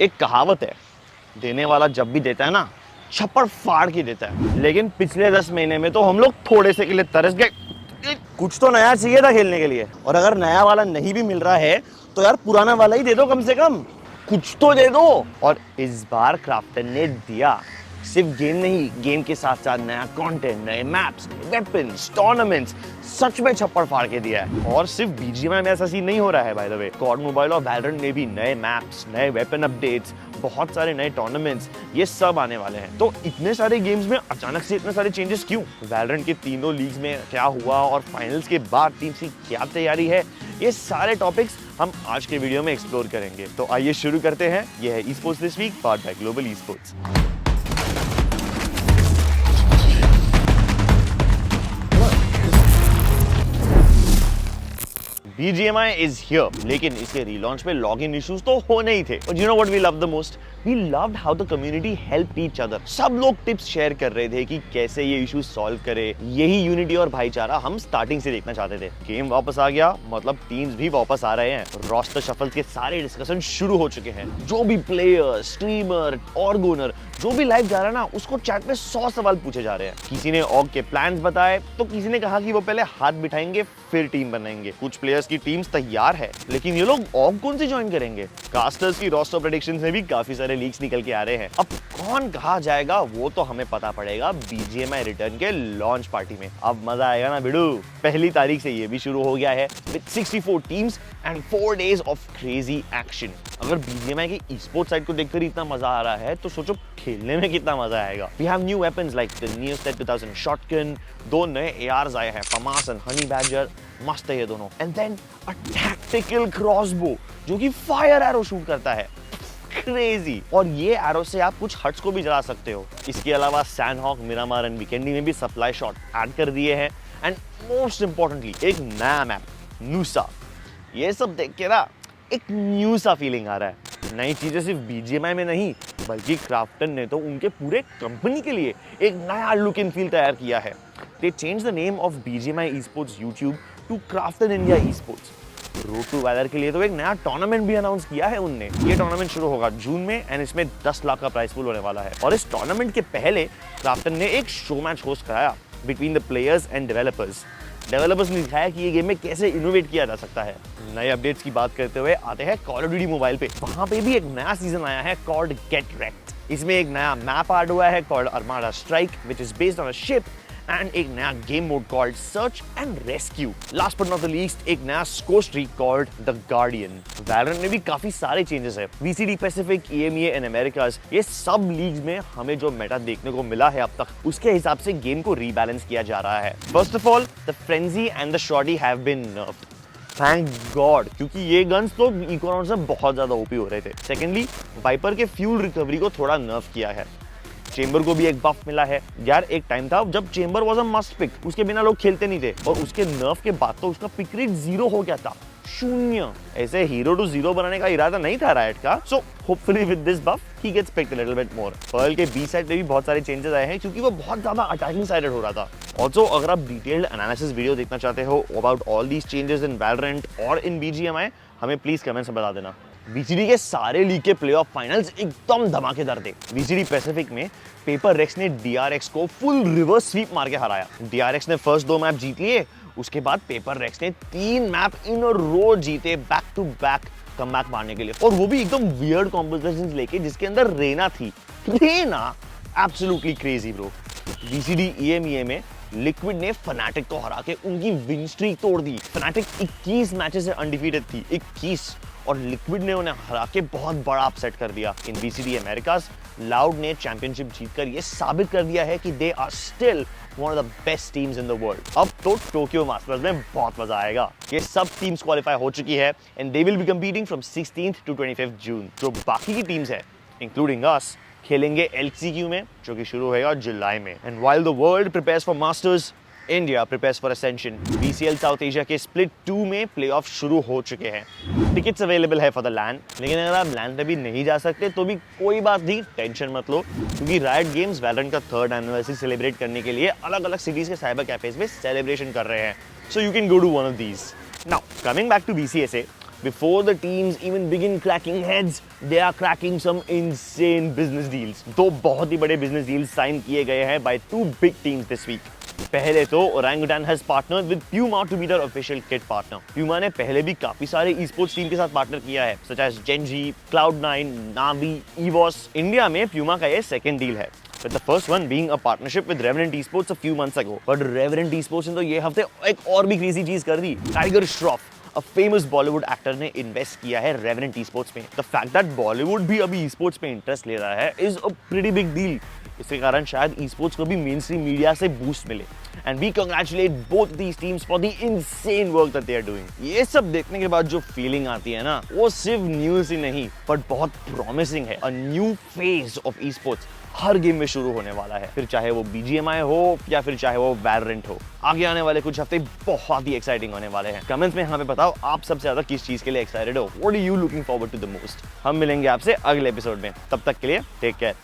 एक कहावत है, देने वाला जब भी देता है ना, छप्पड़ फाड़ के देता है। लेकिन पिछले 10 महीने में तो हम लोग थोड़े से के लिए तरस गए। कुछ तो नया चाहिए था खेलने के लिए, और अगर नया वाला नहीं भी मिल रहा है तो यार पुराना वाला ही दे दो, कम से कम कुछ तो दे दो। और इस बार क्राफ्टन ने दिया। सिर्फ गेम नहीं, गेम के साथ साथ नया कंटेंट, नए मैप्स, वेपन्स, टूर्नामेंट्स, सच में छप्पड़ फाड़ के दिया है। और सिर्फ बीजीएमआई में ऐसा सीन नहीं हो रहा है by the way, COD mobile और वैलोरेंट में भी नए मैप्स, नए वेपन अपडेट्स, बहुत सारे नए टूर्नामेंट्स, ये सब आने वाले हैं। तो इतने सारे गेम्स में अचानक से इतने सारे चेंजेस क्यों? वैलोरेंट के तीनों लीग्स में क्या हुआ और फाइनल्स के बाद टीम की क्या तैयारी है, ये सारे टॉपिक्स हम आज के वीडियो में एक्सप्लोर करेंगे। तो आइए शुरू करते हैं। यह है Esports this week, powered by global Esports। BGMI is here, लेकिन इसके रीलॉन्च पे लॉगिन इश्यूज तो होने ही थे। और you know what we loved the most? We loved how the community helped each other. सब लोग टिप्स शेयर कर रहे थे कि कैसे ये इश्यूज सॉल्व करे। यही यूनिटी और भाईचारा हम स्टार्टिंग से देखना चाहते थे। गेम वापस आ गया, मतलब टीम्स भी वापस आ रहे हैं। रोस्टर शफल के सारे डिस्कशन शुरू हो चुके हैं। जो भी प्लेयर, स्ट्रीमर, ऑर्गोनर, जो भी लाइव जा रहा है ना, उसको चैट में 100 सवाल पूछे जा रहे हैं। किसी ने ऑग के प्लान्स बताए, तो किसी ने कहा कि वो पहले हाथ बिठाएंगे फिर टीम बनाएंगे। कुछ प्लेयर्स की टीम्स तैयार है, लेकिन ये लोग ऑग कौन से ज्वाइन करेंगे? कास्टर्स की रोस्टर प्रेडिक्शंस में भी काफी सारे लीक्स निकल के आ रहे हैं। अब कौन कहा जाएगा वो तो हमें पता पड़ेगा बीजीएमआई रिटर्न के लॉन्च पार्टी में। अब मजा आएगा ना बिडू। पहली तारीख से ये भी शुरू हो गया है with 64 teams and 4 days of crazy action. अगर बीजीएमआई की ई-स्पोर्ट्स साइड को देखकर इतना मजा आ रहा है तो सोचो खेलने में कितना मजा आएगा। We have new weapons like the Neostead 2000 shotgun, 2 नए एआरस आए हैं, फमास एंड हनी बैडजर, मस्त है ये दोनों। And then a tactical crossbow जो कि फायर एरो शूट करता है, क्रेजी। और ये एरो से आप कुछ हट्स को भी जला सकते हो। इसके अलावा सैंडहॉक, मिरामार एंड वीकेंडी में भी सप्लाई शॉट ऐड कर दिए हैं। एंड मोस्ट इंपॉर्टेंटली एक नया मैप नूसा। ये सब देख के ना एक न्यू सा फीलिंग आ रहा है। नई चीजें सिर्फ बीजीएमआई में नहीं, बल्कि क्राफ्टन ने तो उनके पूरे कंपनी के लिए एक नया लुक एंड फील तैयार किया है। They changed the name of BGMI Esports YouTube to Crafton India Esports. Road to Valor के लिए तो एक नया टूर्नामेंट भी अनाउंस किया है उनने। ये टूर्नामेंट शुरू होगा जून में एंड इसमें 10 लाख का प्राइस पूल होने वाला है। और इस टूर्नामेंट के पहले क्राफ्टन ने एक शो मैच होस्ट कराया between the players and developers. Developers ने दिखाया कि ये गेम में कैसे इनोवेट किया जा सकता है। नए अपडेट्स की बात करते हुए आते हैं कॉल ऑफ ड्यूटी मोबाइल पे। वहां पे भी एक नया सीजन आया है कॉल्ड गेट रेक्ट। इसमें एक नया मैप ऐड हुआ है called Armada strike which is based on a ship, and एक नया game mode called search and rescue. Last but not the least एक नया score streak called the guardian. Valorant में भी काफी सारे चेंजेस है। VCT Pacific, EMEA and Americas, ये सब लीग्स में हमें जो मेटा देखने को मिला है अब तक, उसके हिसाब से गेम को रीबैलेंस किया जा रहा है। First of all the frenzy and the shorty have been nerfed, thank god, क्योंकि ये गन्स तो इको राउंड से बहुत ज्यादा ओपी हो रहे थे। सेकेंडली वाइपर के फ्यूल रिकवरी को थोड़ा नर्फ किया है। चेंबर को भी एक बफ मिला है। यार एक टाइम था जब Chamber was a must pick, उसके बिना लोग खेलते नहीं थे, और उसके नर्फ के बाद तो उसका पिक रेट 0 हो गया था, 0। ऐसे हीरो टू 0 बनाने का इरादा नहीं था राइट का। So hopefully with this buff he gets picked a little bit more. Pearl के बी साइड पे भी बहुत सारे चेंजेस आए हैं क्योंकि वो बहुत ज्यादा अटैकिंग साइडेड हो रहा था। ऑल्सो अगर आप डिटेल्ड एनालिसिस वीडियो देखना चाहते हो about all these changes in Valorant और इन बीजीएमआई, हमें प्लीज कमेंट्स में बता देना। वीसीडी के सारे लीग के प्लेऑफ फाइनल्स एकदम धमाकेदार थे। वीसीडी पैसिफिक में पेपर रेक्स ने डीआरएक्स को फुल रिवर्स स्वीप मार के हराया। डीआरएक्स ने फर्स्ट 2 मैप जीत लिए, उसके बाद पेपर रेक्स ने 3 मैप इन अ रो जीते बैक टू बैक कमबैक मारने के लिए, और वो भी एकदम वियर्ड कॉम्पोजिशंस लेके जिसके अंदर रेना थी। Reyna absolutely crazy bro. VCT EMEA में लिक्विड ने फनाटिक को हरा के उनकी विन स्ट्रीक तोड़ दी। फनाटिक 21 मैचेस से अनडिफीटेड थी, 21, और लिक्विड ने उन्हें हरा के बहुत बड़ा अपसेट कर दिया। इन बीसीडी अमेरिकास, लाउड ने चैंपियनशिप जीतकर ये साबित कर दिया है कि they are still one of the best teams in the world. अब तो टोक्यो मास्टर्स में बहुत मजा आएगा। ये सब टीम्स क्वालिफाई हो चुकी है and they will be competing from 16th to 25th जून। जो बाकी की टीम्स है इंक्लूडिंग अस खेलेंगे LCQ में, जो कि शुरू होगा जुलाई में। And while the world prepares for Masters, India prepares for Ascension. BCL south Asia के स्प्लिट 2 में प्लेऑफ शुरू हो चुके हैं। टिकट्स अवेलेबल है फॉर द लैन, लेकिन अगर आप लैन पे भी नहीं जा सकते तो भी कोई बात नहीं, टेंशन मत लो, क्योंकि राइट गेम्स वैलोरेंट का 3rd एनिवर्सरी सेलिब्रेट करने के लिए अलग अलग सिटीज के साइबर कैफेज में सेलिब्रेशन कर रहे हैं। So you can go to one of these. Now coming back to BCSA, Before the teams even begin cracking heads, they are cracking some insane business deals. दो बहुत ही बड़े business deals sign किए गए हैं by two big teams this week. पहले तो orangutan has partnered with Puma to be their official kit partner. Puma ने पहले भी काफी सारे esports टीम के साथ पार्टनर किया है, such as Genji, Cloud9, Navi, EVOS. India में Puma का ये सेकंड डील है. With the first one being a partnership with Revenant Esports a few months ago. But Revenant Esports ने तो ये हफ्ते एक और भी crazy चीज कर दी. Tiger Shroff, a famous Bollywood actor ने इन्वेस्ट किया है Revenant Esports में. The fact that Bollywood भी अभी esports पे इंटरेस्ट ले रहा है is a pretty big deal. इसके कारण शायद esports को भी मेन स्ट्रीम मीडिया से बूस्ट मिले. And we congratulate both these teams for the insane work that they are doing. ये सब देखने के बाद जो फीलिंग आती है ना, वो सिर्फ न्यूज़ ही नहीं, बट बहुत प्रॉमिसिंग है. A new phase of esports her game में शुरू होने वाला है, फिर चाहे वो BGMI हो या फिर चाहे वो Valorant हो. आगे आने वाले कुछ हफ्ते बहुत ही एक्साइटिंग होने वाले हैं. कमेंट्स में हमें बताओ आप सबसे ज्यादा किस चीज के लिए एक्साइटेड हो. What are you looking forward to the most? हम मिलेंगे आपसे अगले एपिसोड में. तब तक के लिए टेक केयर.